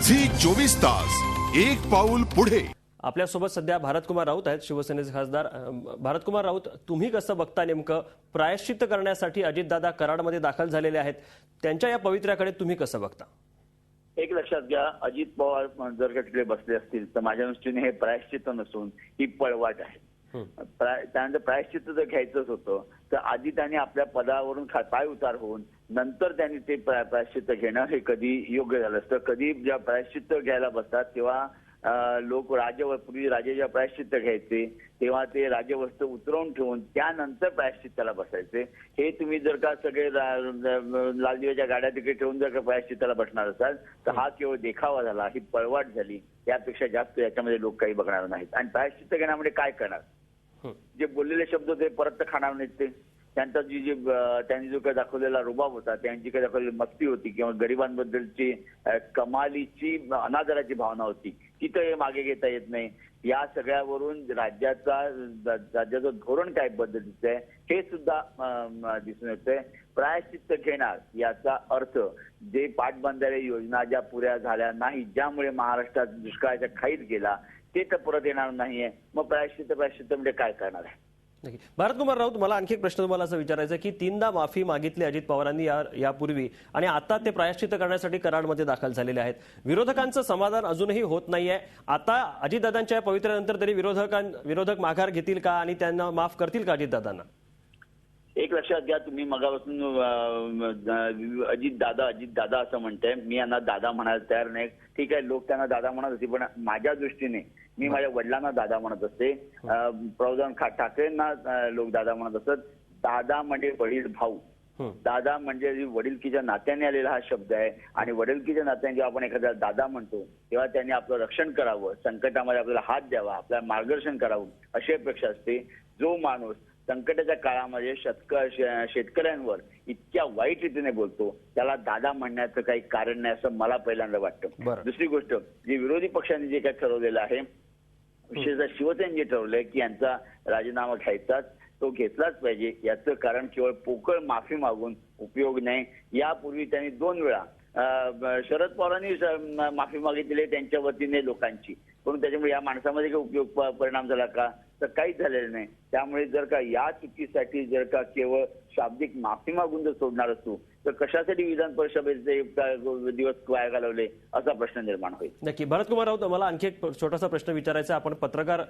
Zee 24 तास एक पाऊल पुढे। आपल्यासोबत सध्या भारतकुमार राऊत आहेत, शिवसेनेचे खासदार। भारतकुमार राऊत, तुम्ही कसं बघता नेमकं प्रायश्चित्त करण्यासाठी अजितदादा कराडमध्ये दाखल झालेले आहेत, त्यांच्या या पवित्र्याकडे तुम्ही कसं बघता? एक लक्षात घ्या, अजित पवार जर का तिकडे बसले असतील तर माझ्या दृष्टीने हे प्रायश्चित्त नसून ही पळवाट आहे। त्यानंतर प्रायश्चित्त जर घ्यायचंच होतं तर आधी त्यांनी आपल्या पदावरून पाय उतार होऊन नंतर त्यांनी ते प्रायश्चित्त घेणं हे कधी योग्य झालं असतं। कधी ज्या प्रायश्चित्त घ्यायला बसतात तेव्हा लोक पूर्वी राजे जेव्हा प्रायश्चित्त घ्यायचे तेव्हा ते राजवस्त्र उतरवून ठेवून त्यानंतर प्रायश्चित्ताला बसायचे। हे तुम्ही जर का सगळे लालदिव्याच्या गाड्या तिकडे ठेवून जर का प्रायश्चित्ताला बसणार असाल तर हा केवळ देखावा झाला, ही पळवाट झाली। त्यापेक्षा जास्त याच्यामध्ये लोक काही बघणार नाहीत। आणि प्रायश्चित्त घेण्यामध्ये काय करणार? जे बोललेले शब्द ते परत खाणार नाहीत। ते त्यांचा त्यांनी जो काही दाखवलेला रुबाब होता, त्यांची काही दाखवलेली मस्ती होती किंवा गरिबांबद्दलची कमालीची अनादराची भावना होती, तिथं हे मागे घेता येत नाही। या सगळ्यावरून राज्याचं धोरण काय पद्धतीचं आहे हे सुद्धा दिसून येतंय। प्रायश्चित्त घेणार याचा अर्थ जे पाटबंधारे योजना ज्या पुऱ्या झाल्या नाही, ज्यामुळे महाराष्ट्रात दुष्काळाच्या खाईत गेला, ते तर परत येणार नाहीये। मग प्रायश्चित्त म्हणजे काय करणार आहे? भारतकुमार राऊत, मला आणखी एक प्रश्न तुम्हाला असं विचारायचा की 3दा माफी मागितली अजित पवारांनी यापूर्वी आणि आता ते प्रायश्चित्त करण्यासाठी कराडमध्ये दाखल झालेले आहेत। विरोधकांचं समाधान अजूनही होत नाहीये। आता अजितदादांच्या पवित्र्यानंतर तरी विरोधक माघार घेतील का आणि त्यांना माफ करतील का अजितदादांना? एक लक्षात घ्या, तुम्ही मगापासून अजित दादा असं म्हणताय। मी यांना दादा म्हणायला तयार नाही। ठीक आहे, लोक त्यांना दादा म्हणत होते, पण माझ्या दृष्टीने मी माझ्या वडिलांना दादा म्हणत असते, प्रौधान ठाकरेंना लोक दादा म्हणत असत। दादा म्हणजे वडील भाऊ, दादा म्हणजे वडिलकीच्या नात्याने आलेला हा शब्द आहे। आणि वडिलकीच्या नात्याने जेव्हा आपण एखाद्याला दादा म्हणतो तेव्हा त्यांनी आपलं रक्षण करावं, संकटामध्ये आपल्याला हात द्यावा, आपल्याला मार्गदर्शन करावं अशी अपेक्षा असते। जो माणूस संकटाच्या काळामध्ये शेतकऱ्यांवर इतक्या वाईट रीतीने बोलतो त्याला दादा म्हणण्याचं काही कारण नाही असं मला पहिल्यांदा वाटतं। दुसरी गोष्ट, जी विरोधी पक्षांनी जे काही ठरवलेलं आहे, विशेषतः शिवसेनेने जे ठरवलंय की यांचा राजीनामा घ्यायचाच, तो घेतलाच पाहिजे, याचं कारण केवळ पोकळ माफी मागून उपयोग नाही। यापूर्वी त्यांनी 2 वेळा शरद पवारांनी माफी मागितली त्यांच्या वतीने लोकांची, पण त्याच्यामुळे या माणसामध्ये काही उपयोग परिणाम झाला का? तर काहीच झालेलं नाही। त्यामुळे जर का या चुकीसाठी जर का केवळ शाब्दिक माफी मागून जर सोडणार असतो तर कशासाठी विधान परिषदेचे दिवस वाया घालवले असा प्रश्न निर्माण होईल। नक्की। भारतकुमार राऊत, मला आणखी एक छोटासा प्रश्न विचारायचा आहे। आपण पत्रकार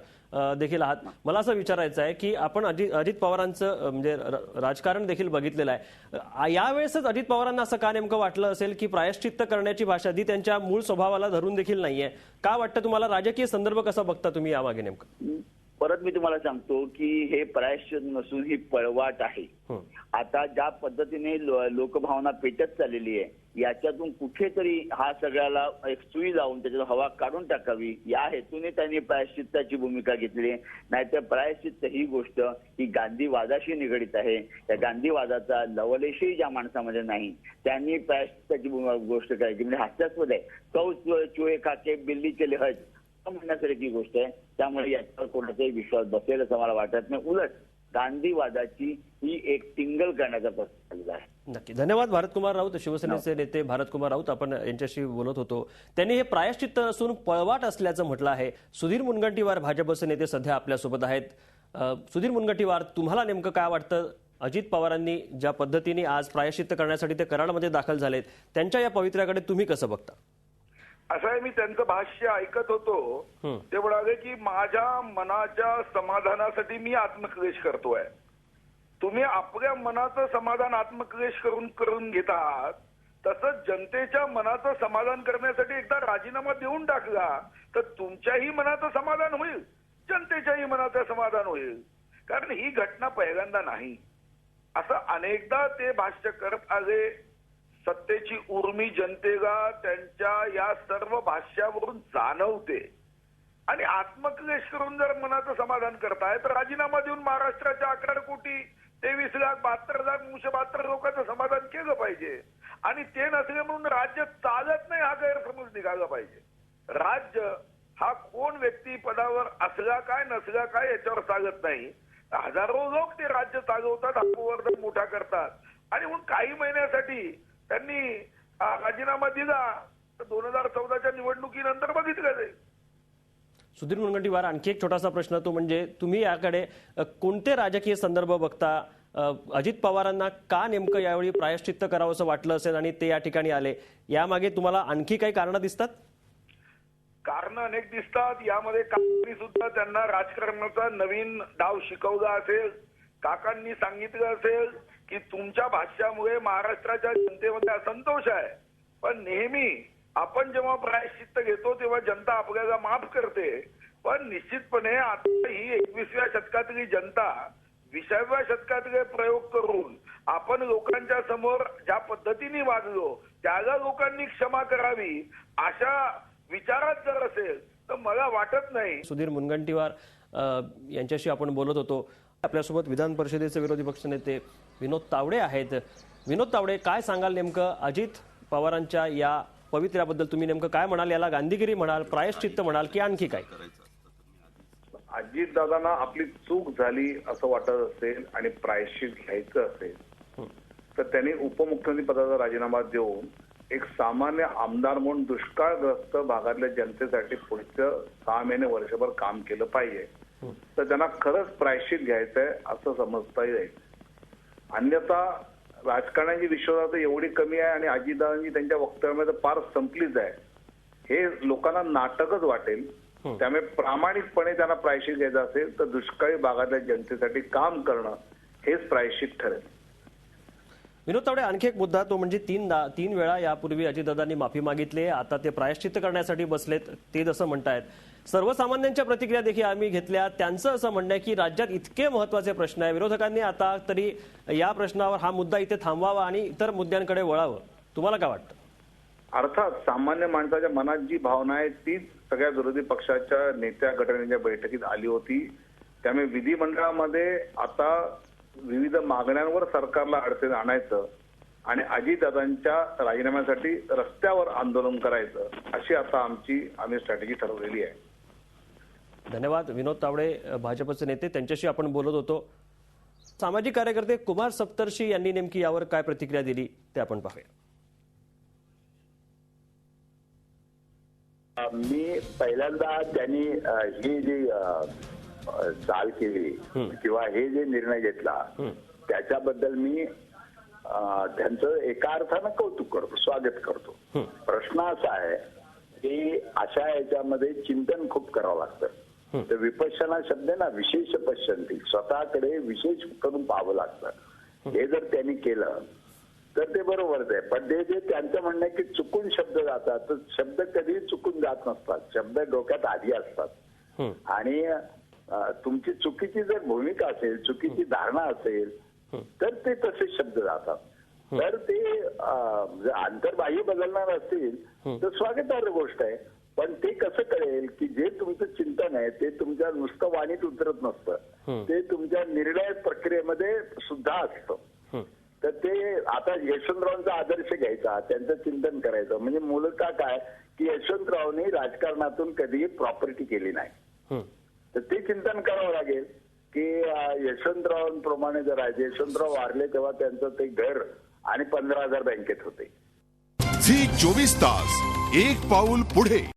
देखील आहात, मला असं विचारायचं आहे की आपण अजित पवारांचं म्हणजे राजकारण देखील बघितलेलं आहे। यावेळेसच अजित पवारांना असं का नेमकं वाटलं असेल की प्रायश्चित्त करण्याची भाषा ती त्यांच्या मूळ स्वभावाला धरून देखील नाहीये? का वाटतं तुम्हाला? राजकीय संदर्भ कसा बघता तुम्ही यामागे नेमकं? परत मी तुम्हाला सांगतो की हे प्रायश्चित्त नसून ही पळवाट आहे। आता ज्या पद्धतीने लोकभावना पेटत चाललेली आहे याच्यातून कुठेतरी हा सगळ्याला एक सुई लावून त्याच्यात हवा काढून टाकावी या हेतूने त्यांनी प्रायश्चित्ताची भूमिका घेतली। नाहीतर प्रायश्चित्त ही गोष्ट ही गांधीवादाशी निगडीत आहे। त्या गांधीवादाचा लवलेशही ज्या माणसामध्ये नाही त्यांनी प्रायश्चित्ताची गोष्ट करायची म्हणजे हास्यास्पद आहे। सौ चुहे खाके बिल्ली चले हज म्हणण्यासारखी गोष्ट आहे। त्यामुळे याच्यावर कोणाचाही विश्वास बसेल असं मला वाटत नाही। उलट गांधीवादाची ही एक टिंगल करण्याचा प्रयत्न झालेला आहे। नक्की। धन्यवाद भारतकुमार राऊत, शिवसेनेचे नेते भारतकुमार राऊत आपण यांच्याशी बोलत होतो। त्यांनी हे प्रायश्चित्त नसून पळवाट असल्याचं म्हटलं आहे। सुधीर मुनगंटीवार भाजपचे नेते सध्या आपल्यासोबत आहेत। सुधीर मुनगंटीवार, तुम्हाला नेमकं काय वाटतं? अजित पवारांनी ज्या पद्धतीने आज प्रायश्चित्त करण्यासाठी ते कराडमध्ये दाखल झालेत, त्यांच्या या पवित्र्याकडे तुम्ही कसं बघता? असं आहे, मी त्यांचं भाष्य ऐकत होतो, ते म्हणाले की माझ्या मनाच्या समाधानासाठी मी आत्मक्लेश करतोय। तुम्ही आपल्या मनाचं समाधान आत्मक्लेश करून घेत आहात, तसंच जनतेच्या मनाचं समाधान करण्यासाठी एकदा राजीनामा देऊन टाकला तर तुमच्याही मनाचं समाधान होईल, जनतेच्याही मनाचं समाधान होईल। कारण ही घटना पहिल्यांदा नाही, असं अनेकदा ते भाष्य करत आले। सत्तेची उर्मी जनतेला त्यांच्या या सर्व भाष्यावरून जाणवते आणि आत्मक्लेश करून जर मनाचं समाधान करताय तर राजीनामा देऊन महाराष्ट्राच्या 11,23,72,972 लोकांचं समाधान केलं पाहिजे। आणि ते नसले म्हणून राज्य चालत नाही हा गैरसमज निघाला पाहिजे। राज्य हा कोण व्यक्ती पदावर असला काय नसला काय याच्यावर चालत नाही। हजारो लोक ते राज्य चालवतात, अपवर्धन मोठा करतात आणि म्हणून काही महिन्यासाठी त्यांनी राजीनामा दिला तर 2014च्या निवडणुकीनंतर बघितलं जाईल. सुधीर मुनगंटीवार, आणखी एक छोटासा प्रश्न, तो म्हणजे तुम्ही याकडे कोणते राजकीय संदर्भ बघता? अजित पवारांना का नेमकं यावेळी प्रायश्चित्त करावं असं वाटलं असेल आणि ते या ठिकाणी आले? यामागे तुम्हाला आणखी काही कारणं दिसतात? कारणं अनेक दिसतात. यामध्ये काकांनी सुद्धा त्यांना राजकारणाचा नवीन डाव शिकवला असेल. काकांनी सांगितलं असेल की तुमच्या भाष्यामुळे महाराष्ट्राच्या जनतेमध्ये असंतोष आहे, पण नेहमी आपण जेव्हा प्रायश्चित्त घेतो तेव्हा जनता आपल्याला माफ करते. पण निश्चितपणे आता ही 21व्या शतकातली जनता 20व्या शतकातले प्रयोग करून आपण लोकांच्या समोर ज्या पद्धतीने वागलो त्याला लोकांनी क्षमा करावी अशा विचारात जर असेल तर मला वाटत नाही. सुधीर मुनगंटीवार यांच्याशी आपण बोलत होतो. आपल्यासोबत विधान परिषदेचे विरोधी पक्षनेते विनोद तावडे आहेत. विनोद तावडे, काय सांगाल नेमकं अजित पवारांच्या या पवित्र्याबद्दल? तुम्ही नेमकं काय म्हणाल? याला गांधीगिरी म्हणाल, प्रायश्चित्त म्हणाल की आणखी काय? अजितदादांना आपली चूक झाली असं वाटत असेल आणि प्रायश्चित घ्यायचं असेल तर त्यांनी उपमुख्यमंत्री पदाचा राजीनामा देऊन एक सामान्य आमदार म्हणून दुष्काळग्रस्त भागातल्या जनतेसाठी पुढचं 6 महिने वर्षभर काम केलं पाहिजे. तर त्यांना खरंच प्रायश्चित घ्यायचंय असं समजता येईल. अन्यथा राजकारणाची विश्वासार्हता एवढी कमी आहे आणि अजितदादांची त्यांच्या वक्तव्यामध्ये फार संपलीच आहे, हे लोकांना नाटकच वाटेल. त्यामुळे प्रामाणिकपणे त्यांना प्रायश्चित घ्यायचं असेल तर दुष्काळी भागातल्या जनतेसाठी काम करणं हेच प्रायश्चित ठरेल. विनोद तावडे, आणखी एक मुद्दा, तो म्हणजे तीन वेळा यापूर्वी अजितदादांनी माफी मागितली, आता ते प्रायश्चित्त करण्यासाठी बसलेत, ते जसं म्हणतायत. सर्वसामान्यांच्या प्रतिक्रिया देखील आम्ही घेतल्या. त्यांचं असं म्हणणं आहे की राज्यात इतके महत्वाचे प्रश्न आहे, विरोधकांनी आता तरी या प्रश्नावर हा मुद्दा इथे थांबवावा आणि इतर मुद्द्यांकडे वळावं. तुम्हाला काय वाटतं? अर्थात सामान्य माणसाच्या मनात जी भावना आहे तीच सगळ्या विरोधी पक्षाच्या नेत्या गटनेत्यांच्या बैठकीत आली होती. त्यामुळे विधिमंडळामध्ये आता विविध मागण्यांवर सरकारला अडचण आणायचं आणि अजितदादांच्या राजीनाम्यासाठी रस्त्यावर आंदोलन करायचं अशी आता आम्ही स्ट्रॅटेजी ठरवलेली आहे. धन्यवाद. विनोद तावडे, भाजपचे नेते, त्यांच्याशी आपण बोलत होतो. सामाजिक कार्यकर्ते कुमार सप्तर्षी यांनी नेमकी यावर काय प्रतिक्रिया दिली ते आपण पाहूया. मी पहिल्यांदा त्यांनी ही जी चाल केली किंवा हे जे निर्णय घेतला त्याच्याबद्दल मी त्यांचं एका अर्थानं कौतुक करतो, स्वागत करतो. प्रश्न असा आहे की अशा याच्यामध्ये चिंतन खूप करावं लागतं. तर विपश्यना शब्द ना विशेष पश्यंती, स्वतःकडे विशेष करून पाहावं लागतं. हे जर त्यांनी केलं तर ते बरोबरच आहे. पण ते जे त्यांचं म्हणणं आहे की चुकून शब्द जातात, तर शब्द कधीही चुकून जात नसतात. शब्द डोक्यात आधी असतात आणि तुमची चुकीची जर भूमिका असेल, चुकीची धारणा असेल तर ते तसे शब्द जातात. तर ते अंतर्बाह्य बदलणार असतील तर स्वागतार्ह गोष्ट आहे. पण ते कसं कळेल की जे तुमचं चिंतन आहे ते तुमच्या नुसतं वाणीत उतरत नसतं, ते तुमच्या निर्णय प्रक्रियेमध्ये सुद्धा असतं. तर ते आता यशवंतरावांचा आदर्श घ्यायचा, त्यांचं चिंतन करायचं. म्हणजे मूलतः काय की यशवंतरावांनी राजकारणातून कधीही प्रॉपर्टी केली नाही. तर ते चिंतन करावं लागेल की यशवंतरावांप्रमाणे जर आहे, यशवंतराव वारले तेव्हा त्यांचं ते घर आणि 15,000 बँकेत होते. झी 24 तास, एक पाऊल पुढे.